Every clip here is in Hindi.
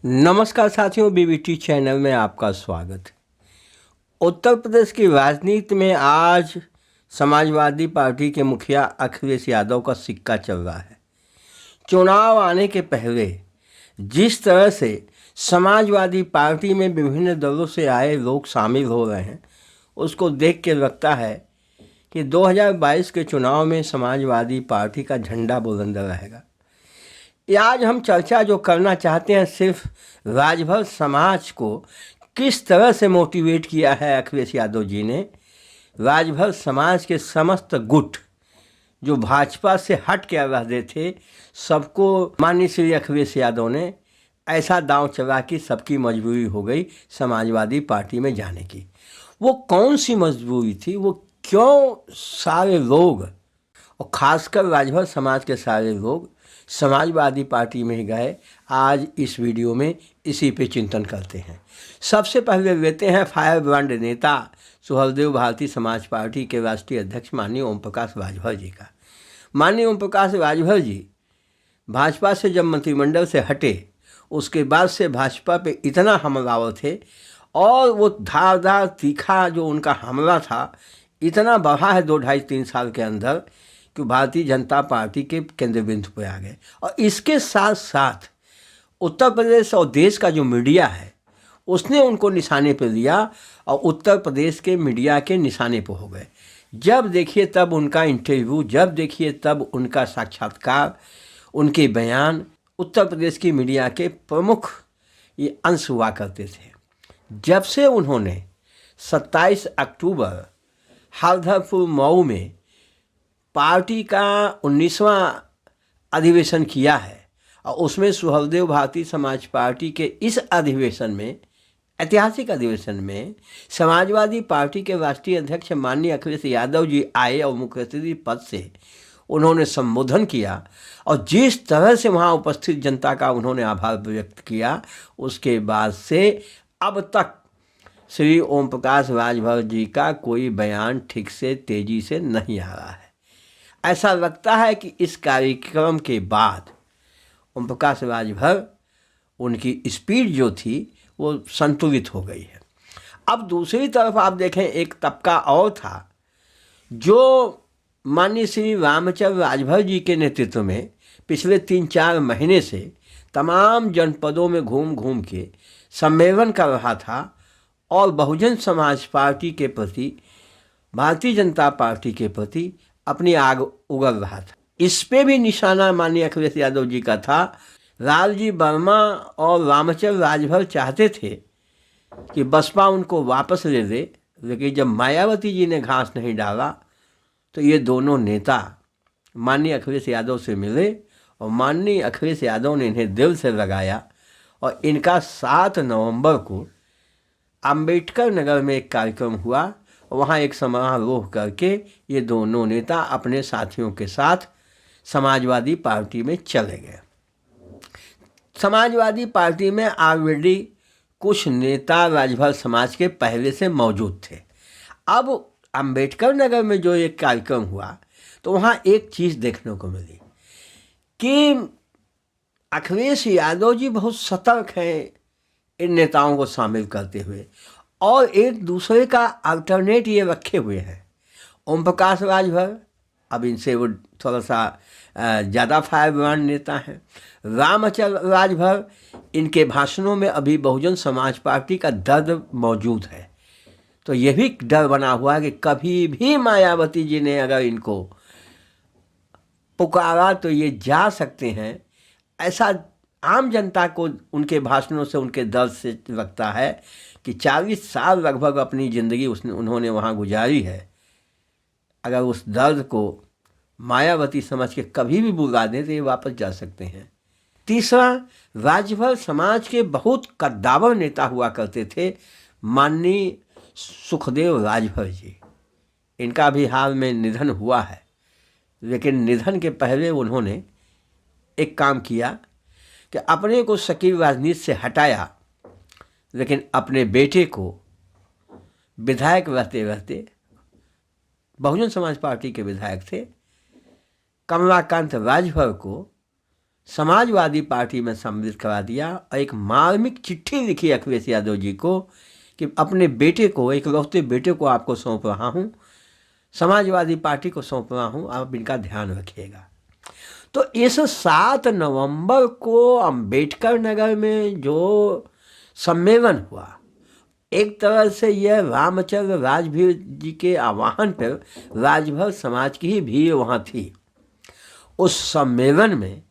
नमस्कार साथियों, बीबीटी चैनल में आपका स्वागत है। उत्तर प्रदेश की राजनीति में आज समाजवादी पार्टी के मुखिया अखिलेश यादव का सिक्का चल रहा है। चुनाव आने के पहले जिस तरह से समाजवादी पार्टी में विभिन्न दलों से आए लोग शामिल हो रहे हैं, उसको देख के लगता है कि 2022 के चुनाव में समाजवादी पार्टी का झंडा बुलंद रहेगा। आज हम चर्चा जो करना चाहते हैं, सिर्फ राजभर समाज को किस तरह से मोटिवेट किया है अखिलेश यादव जी ने। राजभर समाज के समस्त गुट जो भाजपा से हट के रहते थे, सबको माननीय श्री अखिलेश यादव ने ऐसा दांव चला कि सबकी मजबूरी हो गई समाजवादी पार्टी में जाने की। वो कौन सी मजबूरी थी, वो क्यों सारे लोग और ख़ासकर राजभर समाज के सारे लोग समाजवादी पार्टी में गए, आज इस वीडियो में इसी पे चिंतन करते हैं। सबसे पहले लेते हैं फायर ब्रांड नेता सुहलदेव भारतीय समाज पार्टी के राष्ट्रीय अध्यक्ष माननीय ओम प्रकाश राजभर जी का। माननीय ओम प्रकाश राजभर जी भाजपा से जब मंत्रिमंडल से हटे, उसके बाद से भाजपा पे इतना हमलावर थे और वो धारदार तीखा जो उनका हमला था इतना बढ़ा है 2-2.5-3 साल के अंदर कि भारतीय जनता पार्टी के केंद्र बिंदु पर आ गए। और इसके साथ साथ उत्तर प्रदेश और देश का जो मीडिया है उसने उनको निशाने पर लिया और उत्तर प्रदेश के मीडिया के निशाने पर हो गए। जब देखिए तब उनका इंटरव्यू, जब देखिए तब उनका साक्षात्कार, उनके बयान उत्तर प्रदेश की मीडिया के प्रमुख ये अंश हुआ करते थे। जब से उन्होंने 27 अक्टूबर हरदरपुर मऊ में पार्टी का 19वां अधिवेशन किया है और उसमें सुहलदेव भारतीय समाज पार्टी के इस अधिवेशन में, ऐतिहासिक अधिवेशन में, समाजवादी पार्टी के राष्ट्रीय अध्यक्ष माननीय अखिलेश यादव जी आए और मुख्यमंत्री पद से उन्होंने संबोधन किया और जिस तरह से वहाँ उपस्थित जनता का उन्होंने आभार व्यक्त किया, उसके बाद से अब तक श्री ओम प्रकाश राजभर जी का कोई बयान ठीक से तेजी से नहीं आ रहा है। ऐसा लगता है कि इस कार्यक्रम के बाद ओम प्रकाश राजभर, उनकी स्पीड जो थी वो संतुलित हो गई है। अब दूसरी तरफ आप देखें, एक तबका और था जो माननीय श्री रामचंद्र राजभर जी के नेतृत्व में पिछले 3-4 महीने से तमाम जनपदों में घूम घूम के सम्मेलन कर रहा था और बहुजन समाज पार्टी के प्रति, भारतीय जनता पार्टी के प्रति अपनी आग उगल रहा था। इस पे भी निशाना माननीय अखिलेश यादव जी का था। लालजी वर्मा और रामचंद्र राजभर चाहते थे कि बसपा उनको वापस ले दे, लेकिन जब मायावती जी ने घास नहीं डाला तो ये दोनों नेता माननीय अखिलेश यादव से मिले और माननीय अखिलेश यादव ने इन्हें दिल से लगाया और इनका 7 नवंबर को अंबेडकर नगर में एक कार्यक्रम हुआ। वहाँ एक समारोह करके ये दोनों नेता अपने साथियों के साथ समाजवादी पार्टी में चले गए। समाजवादी पार्टी में ऑलरेडी कुछ नेता राजभर समाज के पहले से मौजूद थे। अब अंबेडकर नगर में जो एक कार्यक्रम हुआ तो वहाँ एक चीज़ देखने को मिली कि अखिलेश यादव जी बहुत सतर्क हैं इन नेताओं को शामिल करते हुए और एक दूसरे का अल्टरनेट ये रखे हुए हैं। ओम प्रकाश राजभर, अब इनसे वो थोड़ा सा ज़्यादा फायर ब्रांड नेता हैं। रामचंद्र राजभर, इनके भाषणों में अभी बहुजन समाज पार्टी का दर्द मौजूद है। तो ये भी डर बना हुआ है कि कभी भी मायावती जी ने अगर इनको पुकारा तो ये जा सकते हैं। ऐसा आम जनता को उनके भाषणों से, उनके दर्द से लगता है कि 40 साल लगभग अपनी ज़िंदगी उन्होंने वहाँ गुजारी है। अगर उस दर्द को मायावती समझ के कभी भी बुला दें तो ये वापस जा सकते हैं। तीसरा, राजभर समाज के बहुत कद्दावर नेता हुआ करते थे माननीय सुखदेव राजभर जी। इनका भी हाल में निधन हुआ है, लेकिन निधन के पहले उन्होंने एक काम किया कि अपने को सक्रिय राजनीति से हटाया, लेकिन अपने बेटे को विधायक रहते रहते, बहुजन समाज पार्टी के विधायक थे, कमलाकांत राजभर को समाजवादी पार्टी में सम्मिलित करा दिया और एक मार्मिक चिट्ठी लिखी अखिलेश यादव जी को कि अपने बेटे को, इकलौते बेटे को आपको सौंप रहा हूँ, समाजवादी पार्टी को सौंप रहा हूँ, आप इनका ध्यान रखिएगा। तो इस 7 नवंबर को अम्बेडकर नगर में जो सम्मेलन हुआ, एक तरह से यह रामचंद्र राजभीर जी के आह्वान पर राजभर समाज की ही भीड़ वहाँ थी। उस सम्मेलन में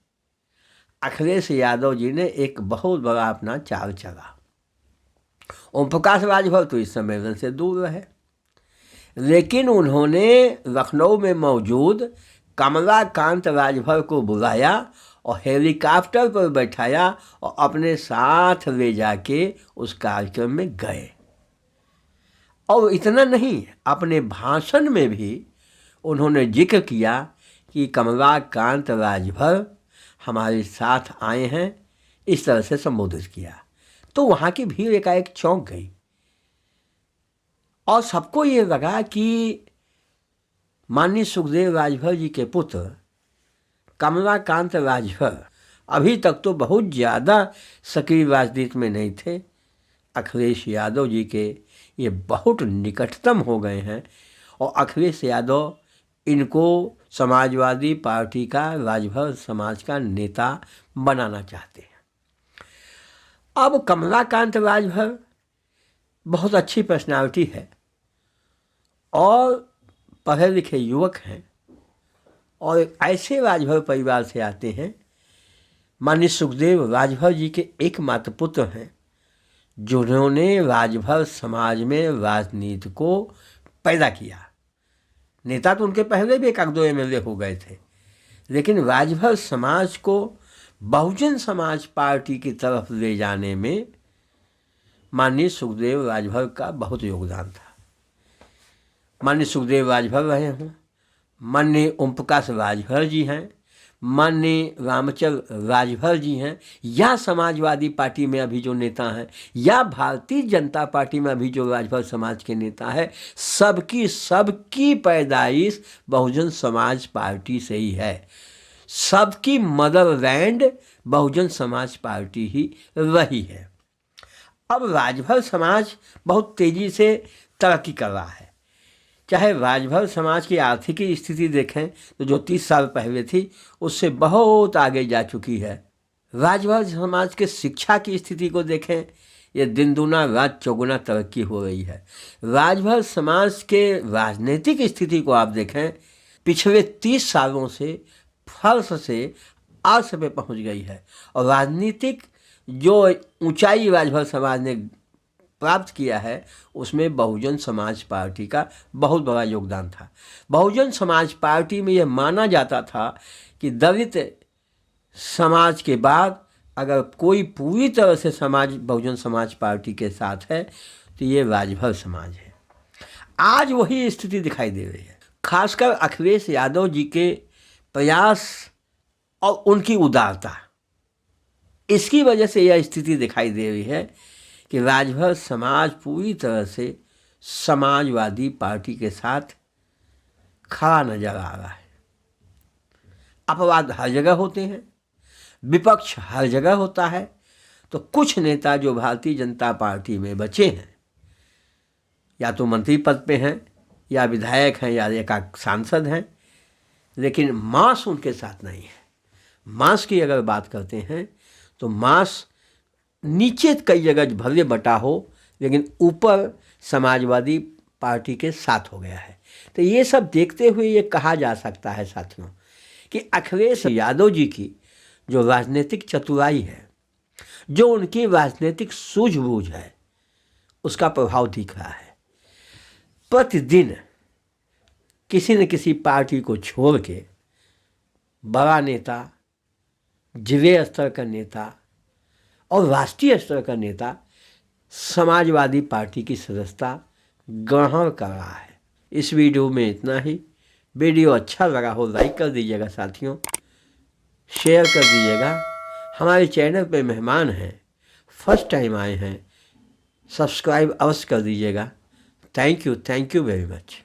अखिलेश यादव जी ने एक बहुत बड़ा अपना चाल चला। ओम प्रकाश राजभर तो इस सम्मेलन से दूर रहे, लेकिन उन्होंने लखनऊ में मौजूद कमलाकांत राजभर को बुलाया और हेलीकॉप्टर पर बैठाया और अपने साथ ले जाके उस कार्यक्रम में गए। और इतना नहीं, अपने भाषण में भी उन्होंने जिक्र किया कि कमलाकांत राजभर हमारे साथ आए हैं, इस तरह से संबोधित किया। तो वहाँ की भीड़ एकाएक चौंक गई और सबको ये लगा कि माननीय सुखदेव राजभर जी के पुत्र कमलाकांत राजभर अभी तक तो बहुत ज़्यादा सक्रिय राजनीति में नहीं थे, अखिलेश यादव जी के ये बहुत निकटतम हो गए हैं और अखिलेश यादव इनको समाजवादी पार्टी का, राजभर समाज का नेता बनाना चाहते हैं। अब कमलाकांत राजभर बहुत अच्छी पर्सनालिटी है और पढ़े लिखे युवक हैं और एक ऐसे राजभर परिवार से आते हैं। माननीय सुखदेव राजभर जी के एकमात्र पुत्र हैं जिन्होंने राजभर समाज में राजनीति को पैदा किया। नेता तो उनके पहले भी 1-2 MLA हो गए थे, लेकिन राजभर समाज को बहुजन समाज पार्टी की तरफ ले जाने में माननीय सुखदेव राजभर का बहुत योगदान था। माननीय सुखदेव राजभर रहे हों, माननीय ओम प्रकाश राजभर जी हैं, माननीय रामचंद्र राजभर जी हैं, या समाजवादी पार्टी में अभी जो नेता हैं, या भारतीय जनता पार्टी में अभी जो राजभर समाज के नेता है, सबकी पैदाइश बहुजन समाज पार्टी से ही है। सबकी मदरलैंड बहुजन समाज पार्टी ही रही है। अब राजभर समाज बहुत तेज़ी से तरक्की कर रहा है। चाहे राजभर समाज की आर्थिक स्थिति देखें तो जो 30 साल पहले थी उससे बहुत आगे जा चुकी है। राजभर समाज के शिक्षा की स्थिति को देखें, ये दिन दूना रात चौगुना तरक्की हो रही है। राजभर समाज के राजनीतिक स्थिति को आप देखें, पिछले 30 सालों से फर्श से अर्श पे पहुंच गई है और राजनीतिक जो ऊंचाई राजभर समाज ने प्राप्त किया है उसमें बहुजन समाज पार्टी का बहुत बड़ा योगदान था। बहुजन समाज पार्टी में यह माना जाता था कि दलित समाज के बाद अगर कोई पूरी तरह से समाज बहुजन समाज पार्टी के साथ है तो ये राजभर समाज है। आज वही स्थिति दिखाई दे रही है। खासकर अखिलेश यादव जी के प्रयास और उनकी उदारता, इसकी वजह से यह स्थिति दिखाई दे रही है कि राजभर समाज पूरी तरह से समाजवादी पार्टी के साथ खड़ा नजर आ रहा है। अपवाद हर जगह होते हैं, विपक्ष हर जगह होता है, तो कुछ नेता जो भारतीय जनता पार्टी में बचे हैं, या तो मंत्री पद पे हैं, या विधायक हैं, या एक सांसद हैं, लेकिन मास उनके साथ नहीं है। मास की अगर बात करते हैं तो मास नीचे कई जगह भले बटा हो, लेकिन ऊपर समाजवादी पार्टी के साथ हो गया है। तो ये सब देखते हुए ये कहा जा सकता है साथियों कि अखिलेश यादव जी की जो राजनीतिक चतुराई है, जो उनकी राजनीतिक सूझबूझ है, उसका प्रभाव दिख रहा है। प्रतिदिन किसी न किसी पार्टी को छोड़ के बड़ा नेता, जिले स्तर का नेता और राष्ट्रीय स्तर का नेता समाजवादी पार्टी की सदस्यता ग्रहण कर रहा है। इस वीडियो में इतना ही। वीडियो अच्छा लगा हो लाइक कर दीजिएगा साथियों, शेयर कर दीजिएगा। हमारे चैनल पे मेहमान हैं, फर्स्ट टाइम आए हैं, सब्सक्राइब अवश्य कर दीजिएगा। Thank you very much.